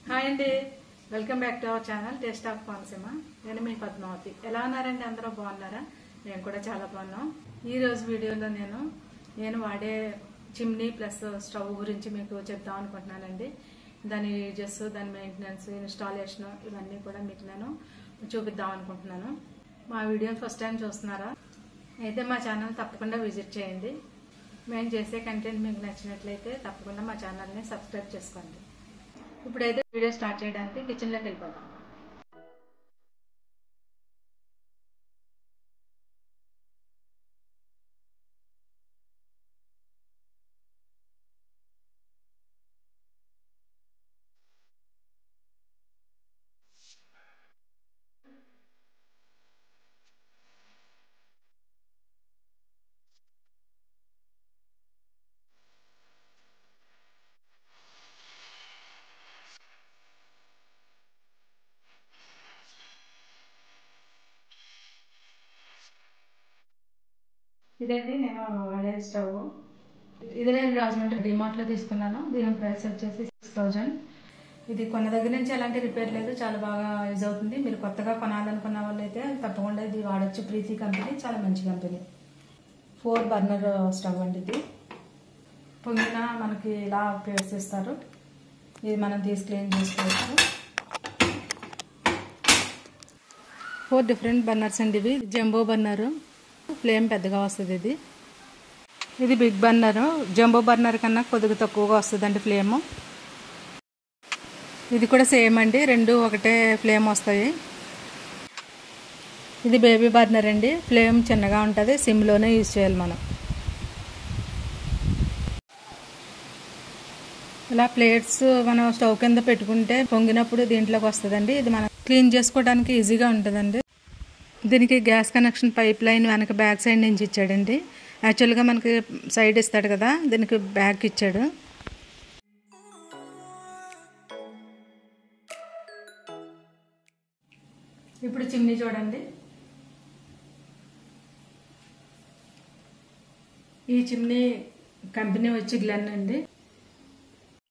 Hi అండి, welcome back to our channel taste of Konaseema. నేను మీ పద్మావతి. ఎలా ఉన్నారండి? అందరూ బాగున్నారా? మేము కూడా చాలా బాగున్నాం. ఈ రోజు వీడియోలో నేను వాడే చిమ్నీ ప్లస్ స్టవ్ గురించి మీకు చెప్దాం అనుకుంటున్నానండి. దాని యూజెస్, దాని మెయింటెనెన్స్, ఇన్స్టాలేషన్ ఇవన్నీ కూడా మీకు నేను చూపిద్దాం అనుకుంటున్నాను. మా వీడియోని ఫస్ట్ టైం చూస్తున్నారా అయితే మా ఛానల్ తప్పకుండా విజిట్ చేయండి. మేము చేసే కంటెంట్ మీకు నచ్చినట్లయితే తప్పకుండా మా ఛానల్ని సబ్స్క్రైబ్ చేసుకోండి. ఇప్పుడైతే వీడియో స్టార్ట్ చేయడానికి కిచెన్లోకి వెళ్ళిపోతాం. ఇదండి నేను వాడే స్టవ్. ఇది నేను రాజమండ్రి డిమార్ట్లో తీసుకున్నాను. దీని ప్రైస్ వచ్చేసి 6000. ఇది కొన్న దగ్గర నుంచి ఎలాంటి రిపేర్ లేదు, చాలా బాగా యూజ్ అవుతుంది. మీరు కొత్తగా కొనాలనుకున్న వాళ్ళు అయితే తప్పకుండా ఇది వాడచ్చు. ప్రీతి కంపెనీ చాలా మంచి కంపెనీ. 4 బర్నర్ స్టవ్ అండి ఇది. పొంగిన మనకి ఇలా ప్లేట్స్ ఇస్తారు. ఇది మనం తీసి క్లీన్ చేసుకోవచ్చు. 4 డిఫరెంట్ బర్నర్స్ అండి ఇవి. జంబో బర్నరు, ఫ్లేమ్ పెద్దగా వస్తుంది. ఇది బిగ్ బర్నర్. జంబో బర్నర్ కన్నా కొద్దిగా తక్కువగా వస్తుందండి ఫ్లేమ్. ఇది కూడా సేమ్ అండి, రెండు ఒకటే ఫ్లేమ్ వస్తాయి. ఇది బేబీ బర్నర్ అండి. ఫ్లేమ్ చిన్నగా ఉంటుంది, సిమ్లోనే యూజ్ చేయాలి మనం. ఇలా ప్లేట్స్ మనం స్టవ్ కింద పెట్టుకుంటే పొంగినప్పుడు దీంట్లోకి వస్తుందండి. ఇది మనం క్లీన్ చేసుకోవడానికి ఈజీగా ఉంటుందండి. దీనికి గ్యాస్ కనెక్షన్ పైప్ లైన్ వెనక బ్యాక్ సైడ్ నుంచి ఇచ్చాడండి. యాక్చువల్గా మనకి సైడ్ ఇస్తాడు కదా, దీనికి బ్యాక్ ఇచ్చాడు. ఇప్పుడు చిమ్నీ చూడండి. ఈ చిమ్నీ కంపెనీ వచ్చి గ్లెన్ అండి.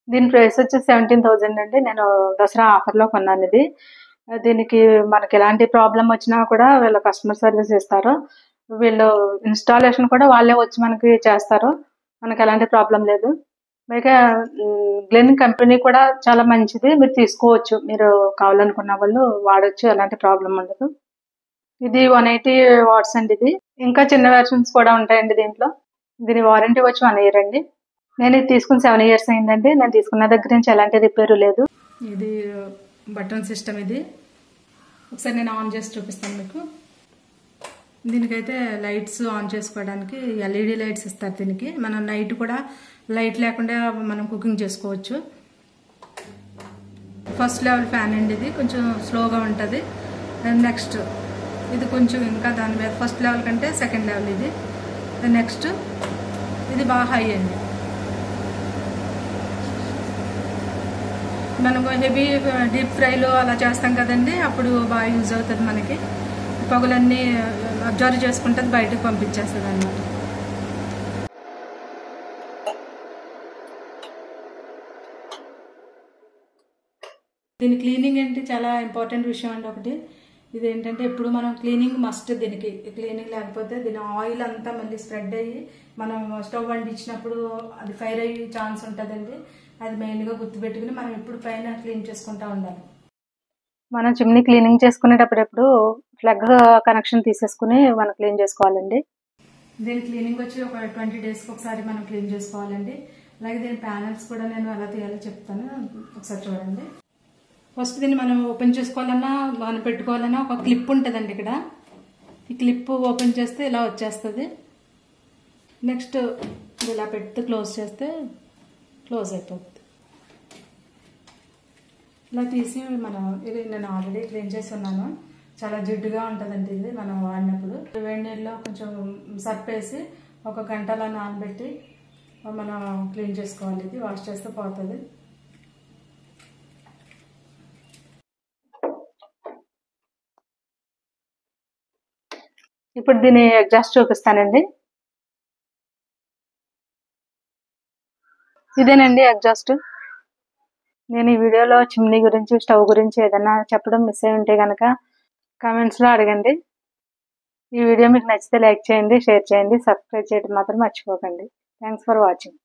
దీని ప్రైస్ వచ్చి 17,000 అండి. నేను దసరా ఆఫర్లో కొన్నాను ఇది. దీనికి మనకి ఎలాంటి ప్రాబ్లం వచ్చినా కూడా వీళ్ళు కస్టమర్ సర్వీస్ ఇస్తారు. వీళ్ళు ఇన్స్టాలేషన్ కూడా వాళ్ళే వచ్చి మనకి చేస్తారు. మనకి ఎలాంటి ప్రాబ్లం లేదు. పైగా గ్లెన్ కంపెనీ కూడా చాలా మంచిది, మీరు తీసుకోవచ్చు. మీరు కావాలనుకున్న వాళ్ళు వాడచ్చు, ఎలాంటి ప్రాబ్లం ఉండదు. ఇది 180 వాట్స్ అండి. ఇది ఇంకా చిన్న వెర్షన్స్ కూడా ఉంటాయండి దీంట్లో. దీని వారంటీ వచ్చి 1 year అండి. నేను ఇది తీసుకుని 7 years అయిందండి. నేను తీసుకున్న దగ్గర నుంచి ఎలాంటి రిపేర్ లేదు. ఇది బటన్ సిస్టమ్. ఇది ఒకసారి నేను ఆన్ చేసి చూపిస్తాను మీకు. దీనికైతే లైట్స్ ఆన్ చేసుకోవడానికి LED లైట్స్ ఇస్తారు. దీనికి మనం నైట్ కూడా లైట్ లేకుండా మనం కుకింగ్ చేసుకోవచ్చు. ఫస్ట్ లెవెల్ ఫ్యాన్ అండి. ఇది కొంచెం స్లోగా ఉంటుంది. నెక్స్ట్ ఇది కొంచెం ఇంకా దాని మీద ఫస్ట్ లెవెల్ కంటే సెకండ్ లెవెల్ ఇది. నెక్స్ట్ ఇది బాగా హై అండి. మనం హెవీ డీప్ ఫ్రైలో అలా చేస్తాం కదండి, అప్పుడు బాగా యూజ్ అవుతుంది. మనకి పొగలన్నీ అబ్జర్వ్ చేసుకుంటుంది, బయటకు పంపించేస్తుంది అన్నమాట. దీని క్లీనింగ్ ఏంటి చాలా ఇంపార్టెంట్ విషయం అండి. ఒకటి ఇది ఏంటంటే ఎప్పుడు మనం క్లీనింగ్ మస్ట్. దీనికి క్లీనింగ్ లేకపోతే దీని ఆయిల్ అంతా మళ్ళీ స్ప్రెడ్ అయ్యి మనం స్టవ్ వండించినప్పుడు అది ఫైర్ అయ్యే ఛాన్స్ ఉంటుందండి. అది మెయిన్గా గుర్తుపెట్టుకుని మనం ఎప్పుడు పైన క్లీన్ చేసుకుంటూ ఉండాలి. మనం చిమ్నీ క్లీనింగ్ చేసుకునేటప్పుడు ఎప్పుడు ప్లగ్ కనెక్షన్ తీసేసుకుని మనం క్లీన్ చేసుకోవాలండి. దీని క్లీనింగ్ వచ్చి ఒక 20 daysకి ఒకసారి మనం క్లీన్ చేసుకోవాలండి. అలాగే దీని ప్యానల్స్ కూడా నేను ఎలా తీయాలో చెప్తాను, ఒకసారి చూడండి. ఫస్ట్ దీన్ని మనం ఓపెన్ చేసుకోవాలన్నా లోన పెట్టుకోవాలన్నా ఒక క్లిప్ ఉంటుందండి ఇక్కడ. ఈ క్లిప్ ఓపెన్ చేస్తే ఇలా వచ్చేస్తుంది. నెక్స్ట్ ఇలా పెడితే క్లోజ్ చేస్తే క్లోజ్ అయిపోతుంది. ఇలా తీసి ఇది నేను ఆల్రెడీ క్లీన్ చేసి ఉన్నాను. చాలా జిడ్డుగా ఉంటుందండి ఇది మనం వాడినప్పుడు. వేడి నీళ్ళలో కొంచెం సర్ఫ్ వేసి 1 గంట అలా నానబెట్టి మనం క్లీన్ చేసుకోవాలి. ఇది వాష్ చేస్తే పోతుంది. ఇప్పుడు దీని ఎగ్జాస్ట్ చూపిస్తానండి. ఇదేనండి ఎగ్జాస్ట్. నేను ఈ వీడియోలో చిమ్నీ గురించి, స్టవ్ గురించి ఏదైనా చెప్పడం మిస్ అయి ఉంటే కనుక కామెంట్స్లో అడగండి. ఈ వీడియో మీకు నచ్చితే లైక్ చేయండి, షేర్ చేయండి, సబ్స్క్రైబ్ చేయడం మాత్రం మర్చిపోకండి. Thanks for watching.